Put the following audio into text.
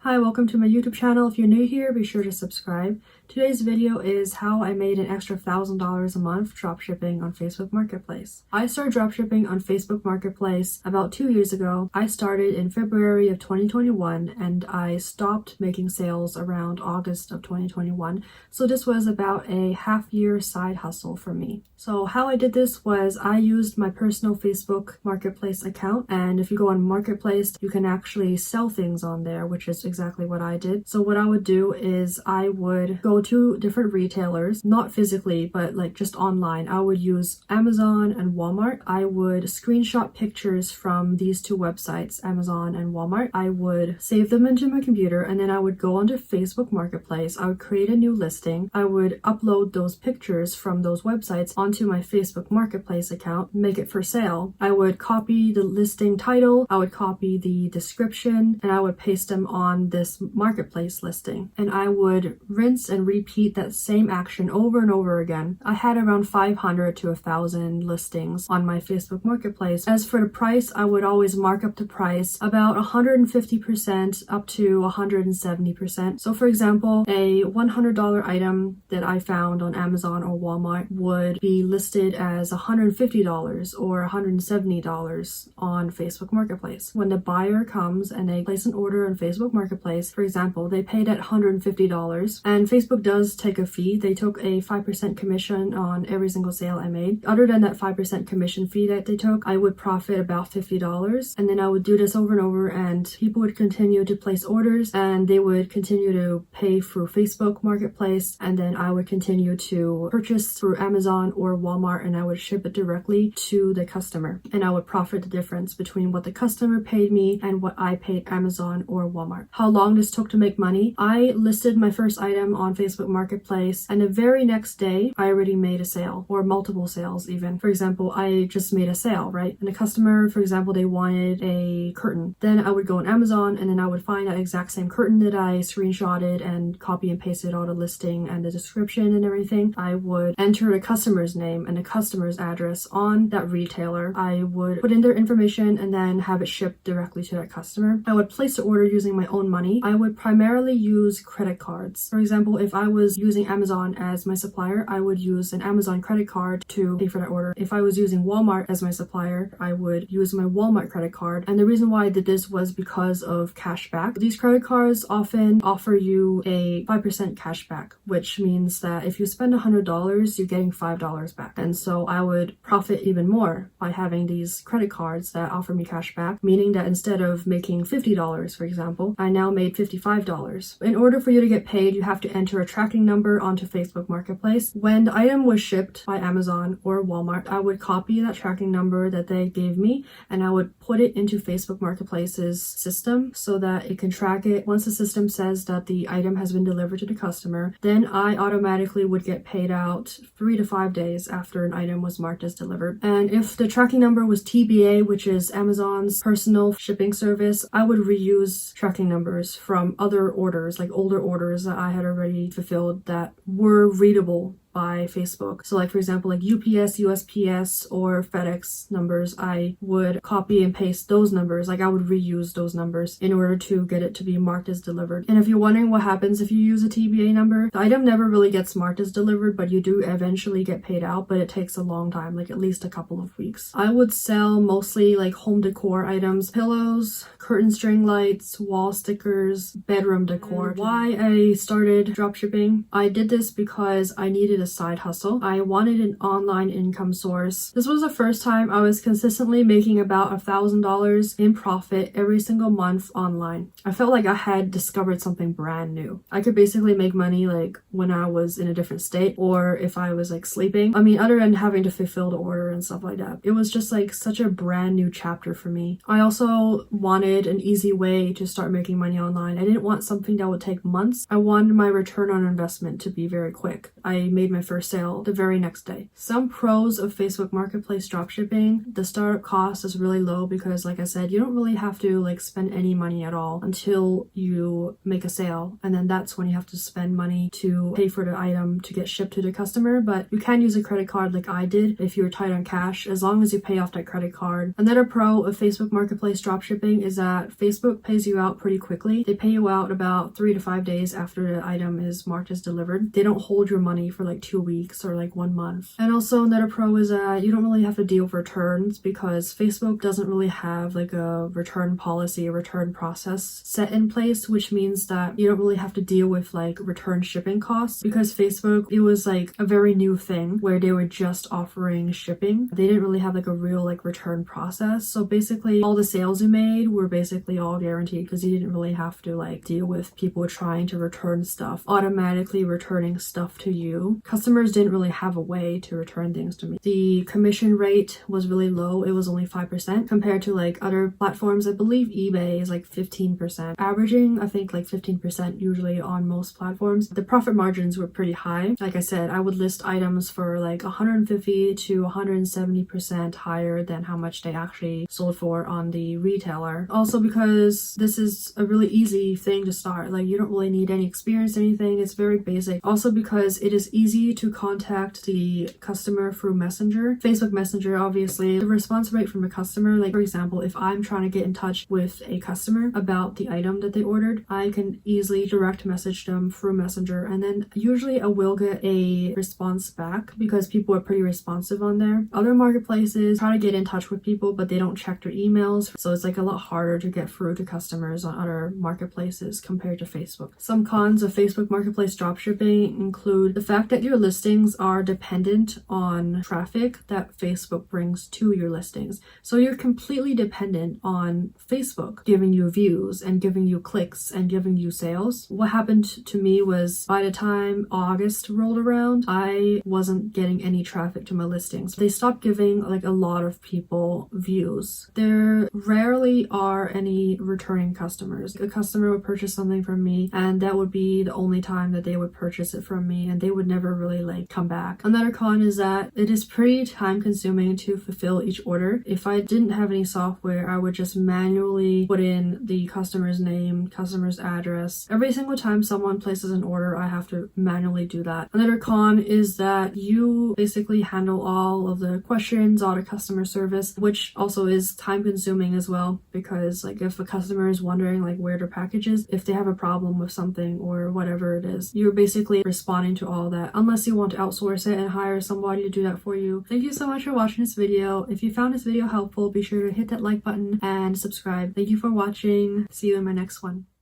Hi, welcome to my YouTube channel. If you're new here, be sure to subscribe. Today's video is how I made an extra $1,000 a month dropshipping on Facebook Marketplace. I started dropshipping on Facebook Marketplace about 2 years ago. I started in February of 2021 and I stopped making sales around August of 2021. So this was about a half-year side hustle for me. So how I did this was I used my personal Facebook Marketplace account, and if you go on Marketplace, you can actually sell things on there, which is exactly what I did. So what I would do is I would go to different retailers, not physically, but like just online. I would use Amazon and Walmart. I would screenshot pictures from these two websites, Amazon and Walmart. I would save them into my computer, and then I would go onto Facebook Marketplace. I would create a new listing. I would upload those pictures from those websites onto my Facebook Marketplace account, make it for sale. I would copy the listing title, I would copy the description, and I would paste them on this marketplace listing. And I would rinse and repeat that same action over and over again. I had around 500 to 1,000 listings on my Facebook Marketplace. As for the price, I would always mark up the price about 150% up to 170%. So for example, a $100 item that I found on Amazon or Walmart would be listed as $150 or $170 on Facebook Marketplace. When the buyer comes and they place an order on Facebook Marketplace, for example, they paid at $150, and Facebook does take a fee. They took a 5% commission on every single sale I made. Other than that 5% commission fee that they took, I would profit about $50, and then I would do this over and over, and people would continue to place orders and they would continue to pay through Facebook Marketplace, and then I would continue to purchase through Amazon or Walmart, and I would ship it directly to the customer, and I would profit the difference between what the customer paid me and what I paid Amazon or Walmart. How long this took to make money? I listed my first item on Facebook Marketplace, and the very next day I already made a sale, or multiple sales even. For example, I just made a sale, right? And the customer, for example, they wanted a curtain. Then I would go on Amazon and then I would find that exact same curtain that I screenshotted and copy and pasted all the listing and the description and everything. I would enter the customer's name and the customer's address on that retailer. I would put in their information and then have it shipped directly to that customer. I would place the order using my own money. I would primarily use credit cards. For example, if I was using Amazon as my supplier, I would use an Amazon credit card to pay for that order. If I was using Walmart as my supplier, I would use my Walmart credit card. And the reason why I did this was because of cashback. These credit cards often offer you a 5% cashback, which means that if you spend $100, you're getting $5 back. And so I would profit even more by having these credit cards that offer me cashback, meaning that instead of making $50, for example, I now made $55. In order for you to get paid, you have to enter a tracking number onto Facebook Marketplace. When the item was shipped by Amazon or Walmart, I would copy that tracking number that they gave me and I would put it into Facebook Marketplace's system so that it can track it. Once the system says that the item has been delivered to the customer, then I automatically would get paid out 3 to 5 days after an item was marked as delivered. And if the tracking number was TBA, which is Amazon's personal shipping service, I would reuse tracking numbers from other orders, like older orders that I had already fulfilled that were readable by Facebook. So like for example, like UPS, USPS, or FedEx numbers, I would copy and paste those numbers. Like I would reuse those numbers in order to get it to be marked as delivered. And if you're wondering what happens if you use a TBA number, the item never really gets marked as delivered, but you do eventually get paid out, but it takes a long time, like at least a couple of weeks. I would sell mostly like home decor items, pillows, curtain string lights, wall stickers, bedroom decor. Why I started dropshipping? I did this because I needed a side hustle. I wanted an online income source. This was the first time I was consistently making about $1,000 in profit every single month online. I felt like I had discovered something brand new. I could basically make money like when I was in a different state or if I was like sleeping. I mean, other than having to fulfill the order and stuff like that. It was just like such a brand new chapter for me. I also wanted an easy way to start making money online. I didn't want something that would take months. I wanted my return on investment to be very quick. I made made my first sale the very next day. Some pros of Facebook Marketplace dropshipping: the startup cost is really low because, like I said, you don't really have to like spend any money at all until you make a sale, and then that's when you have to spend money to pay for the item to get shipped to the customer. But you can use a credit card like I did if you're tight on cash, as long as you pay off that credit card. Another pro of Facebook Marketplace dropshipping is that Facebook pays you out pretty quickly. They pay you out about 3 to 5 days after the item is marked as delivered. They don't hold your money for like 2 weeks or like 1 month. And also another pro is that you don't really have to deal with returns because Facebook doesn't really have like a return policy, a return process set in place, which means that you don't really have to deal with like return shipping costs, because Facebook, it was like a very new thing where they were just offering shipping. They didn't really have like a real like return process. So basically all the sales you made were basically all guaranteed because you didn't really have to like deal with people trying to return stuff, automatically returning stuff to you. Customers didn't really have a way to return things to me. The commission rate was really low. It was only 5% compared to like other platforms. I believe eBay is like 15%, averaging I think like 15% usually on most platforms. The profit margins were pretty high. Like I said, I would list items for like 150 to 170% higher than how much they actually sold for on the retailer. Also because this is a really easy thing to start. Like you don't really need any experience or anything. It's very basic. Also because it is easy to contact the customer through Messenger. Facebook Messenger, obviously, the response rate from a customer, like for example, if I'm trying to get in touch with a customer about the item that they ordered, I can easily direct message them through Messenger, and then usually I will get a response back because people are pretty responsive on there. Other marketplaces try to get in touch with people, but they don't check their emails, so it's like a lot harder to get through to customers on other marketplaces compared to Facebook. Some cons of Facebook Marketplace dropshipping include the fact that your listings are dependent on traffic that Facebook brings to your listings. So you're completely dependent on Facebook giving you views and giving you clicks and giving you sales. What happened to me was by the time August rolled around, I wasn't getting any traffic to my listings. They stopped giving like a lot of people views. There rarely are any returning customers. A customer would purchase something from me and that would be the only time that they would purchase it from me, and they would never really like come back. Another con is that it is pretty time consuming to fulfill each order. If I didn't have any software, I would just manually put in the customer's name, customer's address. Every single time someone places an order, I have to manually do that. Another con is that you basically handle all of the questions, all the customer service, which also is time consuming as well, because like if a customer is wondering like where their package is, if they have a problem with something or whatever it is, you're basically responding to all that, unless you want to outsource it and hire somebody to do that for you. Thank you so much for watching this video. If you found this video helpful, be sure to hit that like button and subscribe. Thank you for watching. See you in my next one.